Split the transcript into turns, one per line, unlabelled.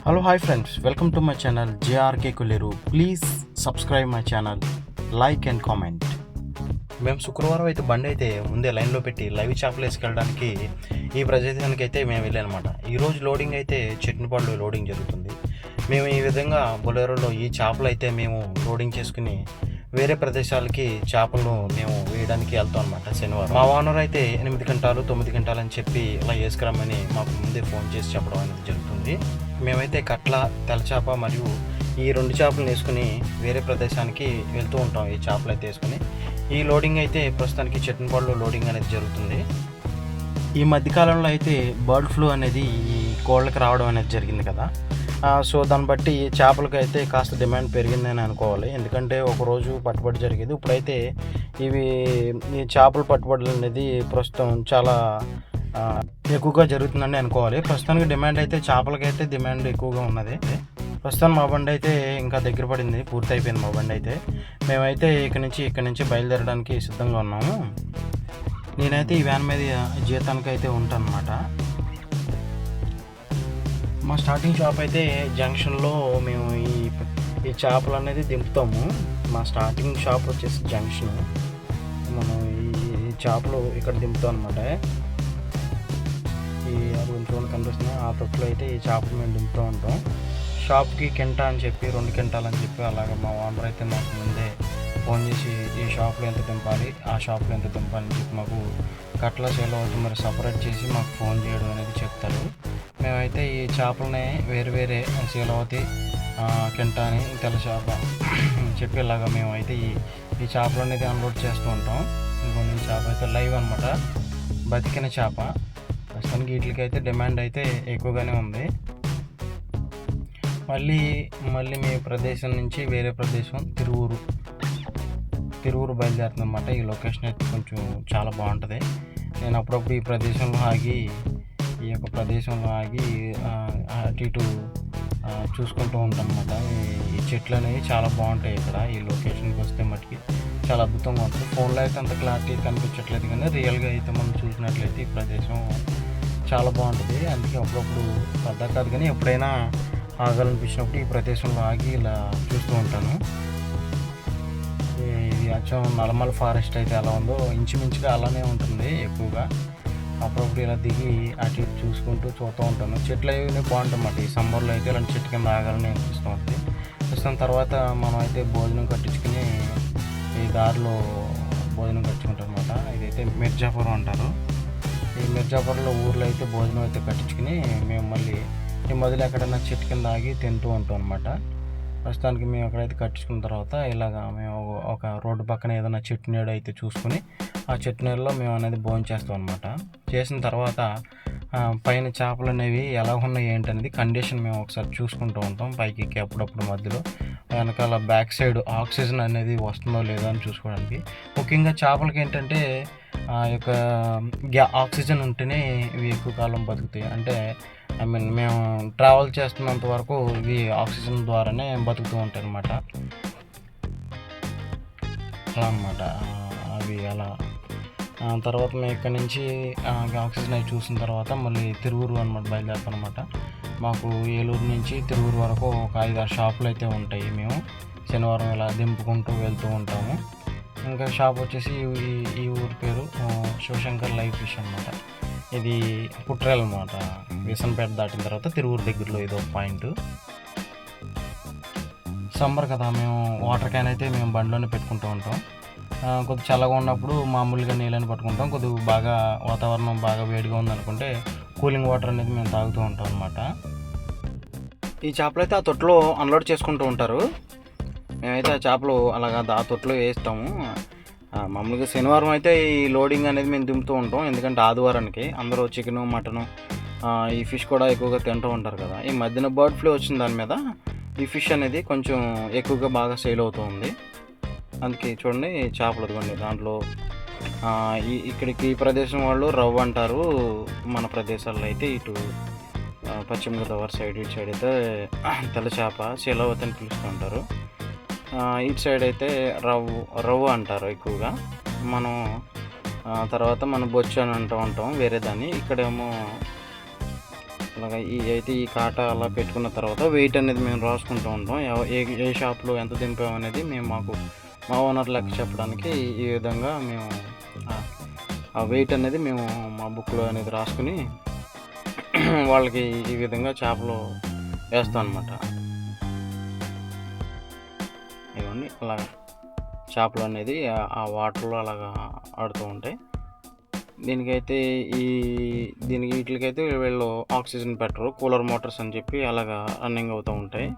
Hello hi friends, welcome to my channel JRK Kolleru. Please subscribe my channel, like and comment. మేము శుక్రవారం అయితే బండి అయితే ముందే లైన్లో పెట్టి లైవ్ చేపలు వేసుకెళ్ళడానికి ఈ ప్రదేశానికి అయితే మేము వెళ్ళానమాట. ఈరోజు లోడింగ్ అయితే చట్నిపాడులో లోడింగ్ జరుగుతుంది. మేము ఈ విధంగా బొలెరోలో ఈ చేపలు అయితే మేము లోడింగ్ చేసుకుని వేరే ప్రదేశాలకి చేపలను మేము వేయడానికి వెళ్తాం అనమాట. శనివారం మా ఓనర్ అయితే 8 గంటలు 9 గంటలు అని చెప్పి ఇలా వేసుకురమ్మని మాకు ముందే ఫోన్ చేసి చెప్పడం అనేది జరుగుతుంది. మేమైతే కట్ల, తెల్లచేప మరియు ఈ 2 చేపలను వేసుకుని వేరే ప్రదేశానికి వెళ్తూ ఉంటాం. ఈ చేపలు అయితే వేసుకుని ఈ లోడింగ్ అయితే ప్రస్తుతానికి చట్నిపాడులో లోడింగ్ అనేది జరుగుతుంది. ఈ మధ్యకాలంలో అయితే బర్డ్ ఫ్లూ అనేది ఈ కోళ్ళకి రావడం అనేది జరిగింది కదా. సో దాన్ని బట్టి చేపలకి అయితే కాస్త డిమాండ్ పెరిగిందని అనుకోవాలి. ఎందుకంటే ఒకరోజు పట్టుబడి జరిగేది, ఇప్పుడైతే ఈ చేపలు పట్టుబడులు అనేది ప్రస్తుతం చాలా ఎక్కువగా జరుగుతుందని అనుకోవాలి. ప్రస్తుతానికి డిమాండ్ అయితే చేపలకైతే డిమాండ్ ఎక్కువగా ఉన్నది. ప్రస్తుతం మా బండి అయితే ఇంకా దగ్గర పడింది, పూర్తి అయిపోయింది మా బండి అయితే. మేమైతే ఇక్కడి నుంచి బయలుదేరడానికి సిద్ధంగా ఉన్నాము. నేనైతే ఈ వ్యాన్ మీద జీతానికి అయితే ఉంటాను అన్నమాట. మా స్టార్టింగ్ షాప్ అయితే జంక్షన్లో మేము ఈ చేపలు అనేది దింపుతాము. మా స్టార్టింగ్ షాప్ వచ్చేసి జంక్షన్. మనం ఈ చేపలు ఇక్కడ దింపుతాం అనమాట. ఈ చూడండి కనిపిస్తున్నా ఆ తొట్టులో అయితే ఈ చేపలు మేము దింపుతూ ఉంటాం. షాప్కి కింట అని చెప్పి 2 క్వింటాలు అని చెప్పి అలాగే మా ఓనర్ అయితే మాకు ముందే ఫోన్ చేసి ఈ షాప్లో ఎంత దింపాలి, ఆ షాప్లో ఎంత దింపాలి అని చెప్పి మాకు కట్ల సేల్ అవుతుంది మరి సపరేట్ చేసి మాకు ఫోన్ చేయడం అనేది చెప్తారు. మేమైతే ఈ చేపలని వేరే శీలవతి, కింట అని, తెల్ల చేప చెప్పి ఇలాగా మేమైతే ఈ చేపలు అనేది అన్లోడ్ చేస్తూ ఉంటాం. ఇంకొన్ని చేప అయితే లైవ్ అనమాట, బతికిన చేప. ప్రస్తుతానికి వీటికైతే డిమాండ్ అయితే ఎక్కువగానే ఉంది. మళ్ళీ మీ ప్రదేశం నుంచి వేరే ప్రదేశం తిరువురు బయలుదేరుతుంది అనమాట. ఈ లొకేషన్ అయితే కొంచెం చాలా బాగుంటుంది. నేను అప్పుడప్పుడు ఈ యొక్క ప్రదేశంలో ఆగి అటు ఇటు చూసుకుంటూ ఉంటాను అనమాట. ఈ చెట్లు అనేవి చాలా బాగుంటాయి ఇక్కడ. ఈ లొకేషన్కి వస్తే మటుకి చాలా అద్భుతంగా ఉంటుంది. ఫోన్లో అయితే అంత క్లారిటీ కనిపించట్లేదు, కానీ రియల్గా అయితే మనం చూసినట్లయితే ఈ ప్రదేశం చాలా బాగుంటుంది. అందుకే అప్పుడప్పుడు పెద్ద కాదు కానీ ఎప్పుడైనా ఆగాలనిపించినప్పుడు ఈ ప్రదేశంలో ఆగి ఇలా చూస్తూ ఉంటాను. ఇది అచ్చం నల్లమల ఫారెస్ట్ అయితే ఎలా ఉందో ఇంచుమించుగా అలానే ఉంటుంది ఎక్కువగా. అప్పుడప్పుడు ఇలా దిగి అటు ఇటు చూస్తూ ఉంటాను. చెట్లు అవి బాగుంటాయన్నమాట. ఈ సమ్మర్లో అయితే ఇలాంటి చెట్టు కింద ఆగాలని అనిపిస్తూ ఉంటుంది. చూసిన తర్వాత మనం అయితే భోజనం కట్టించుకుని ఈ దారిలో భోజనం కట్టించుకుంటాం అనమాట. ఇదైతే మిర్జాపురం అంటారు. ఈ మిర్జాపురంలో ఊర్లో అయితే భోజనం అయితే కట్టించుకుని మేము మళ్ళీ ఈ మొదలు ఎక్కడైనా చెట్టు కింద ఆగి తింటూ ఉంటాం అనమాట. ప్రస్తుతానికి మేము ఎక్కడైతే కట్టించుకున్న తర్వాత ఇలాగా మేము ఒక రోడ్డు పక్కన ఏదైనా చెట్టు నీడ అయితే చూసుకుని ఆ చెట్టు నీడలో మేము అనేది భోజనం చేస్తాం అనమాట. చేసిన తర్వాత పైన చేపలు అనేవి ఎలా ఉన్నాయి ఏంటనేది కండిషన్ మేము ఒకసారి చూసుకుంటూ ఉంటాం. పైకి ఎక్కి అప్పుడప్పుడు మధ్యలో వెనకాల బ్యాక్ సైడ్ ఆక్సిజన్ అనేది వస్తుందో లేదో అని చూసుకోవడానికి. ముఖ్యంగా చేపలకి ఏంటంటే ఆ యొక్క ఆక్సిజన్ ఉంటేనే ఇవి ఎక్కువ కాలం బతుకుతాయి. అంటే మేము ట్రావెల్ చేస్తున్నంత వరకు ఇవి ఆక్సిజన్ ద్వారానే బతుకుతూ ఉంటాయి అన్నమాట. అలా అన్నమాట అవి అలా. తర్వాత మేము ఇక్కడి నుంచి ఆక్సిజన్ అవి చూసిన తర్వాత మళ్ళీ తిరువురు అనమాట బయలుదేరుతాం అనమాట. మాకు ఏలూరు నుంచి తిరువురు వరకు ఒక 5-6 షాపులు అయితే ఉంటాయి. మేము శనివారం ఇలా దింపుకుంటూ వెళ్తూ ఉంటాము. ఇంకా షాప్ వచ్చేసి ఈ ఊరి పేరు శివశంకర్ లైవ్ ఫిష్ అనమాట. ఇది పుట్రేల్ అనమాట. విసన్పేట దాటిన తర్వాత తిరువురు దగ్గరలో ఇదో పాయింట్. సమ్మర్ కదా, మేము వాటర్ క్యాన్ అయితే మేము బండిలోనే పెట్టుకుంటూ ఉంటాం. కొద్దిగా చల్లగా ఉన్నప్పుడు మామూలుగా నీళ్ళని పట్టుకుంటాం. కొద్దిగా బాగా వాతావరణం బాగా వేడిగా ఉందనుకుంటే కూలింగ్ వాటర్ అనేది మేము తాగుతూ ఉంటాం అనమాట. ఈ చేపలు అయితే ఆ తొట్టులో అన్లోడ్ చేసుకుంటూ ఉంటారు. మేమైతే ఆ చేపలు అలాగా ఆ తొట్టులో వేస్తాము. మామూలుగా శనివారం అయితే ఈ లోడింగ్ అనేది మేము దింపుతూ ఉంటాం. ఎందుకంటే ఆదివారానికి అందరూ చికెను, మటను, ఈ ఫిష్ కూడా ఎక్కువగా తింటూ ఉంటారు కదా. ఈ మధ్యన బర్డ్ ఫ్లూ వచ్చిన దాని మీద ఈ ఫిష్ అనేది కొంచెం ఎక్కువగా బాగా సేల్ అవుతూ ఉంది. అందుకే చూడండి చేపలు అదిగోండి. దాంట్లో ఇక్కడికి ఈ ప్రదేశం వాళ్ళు రవ్వ అంటారు. మన ప్రదేశాల్లో అయితే ఇటు పశ్చిమ గోదావరి సైడ్ ఇటు సైడ్ అయితే తెల్ల చేప శీలవతి అని పిలుస్తూ ఉంటారు. ఇటు సైడ్ అయితే రవ్వ అంటారు ఎక్కువగా. మనం తర్వాత మనం బొచ్చు అని అంటూ ఉంటాం వేరే దాన్ని. ఇక్కడేమో అలాగా ఈ కాట అలా పెట్టుకున్న తర్వాత వెయిట్ అనేది మేము రాసుకుంటూ ఉంటాం. ఏ షాప్లో ఎంత దింపాం అనేది మేము మా ఓనర్ లెక్క చెప్పడానికి ఈ విధంగా మేము ఆ వెయిట్ అనేది మేము మా బుక్లో అనేది రాసుకుని వాళ్ళకి ఈ విధంగా చేపలు వేస్తాం అన్నమాట. ఇవన్నీ అలా చేపలు అనేది ఆ వాటర్లో అలాగా ఆడుతూ ఉంటాయి. దీనికి వీటికైతే వీళ్ళు ఆక్సిజన్ పెట్టరు, కూలర్ మోటార్స్ అని చెప్పి అలాగా రన్నింగ్ అవుతూ ఉంటాయి.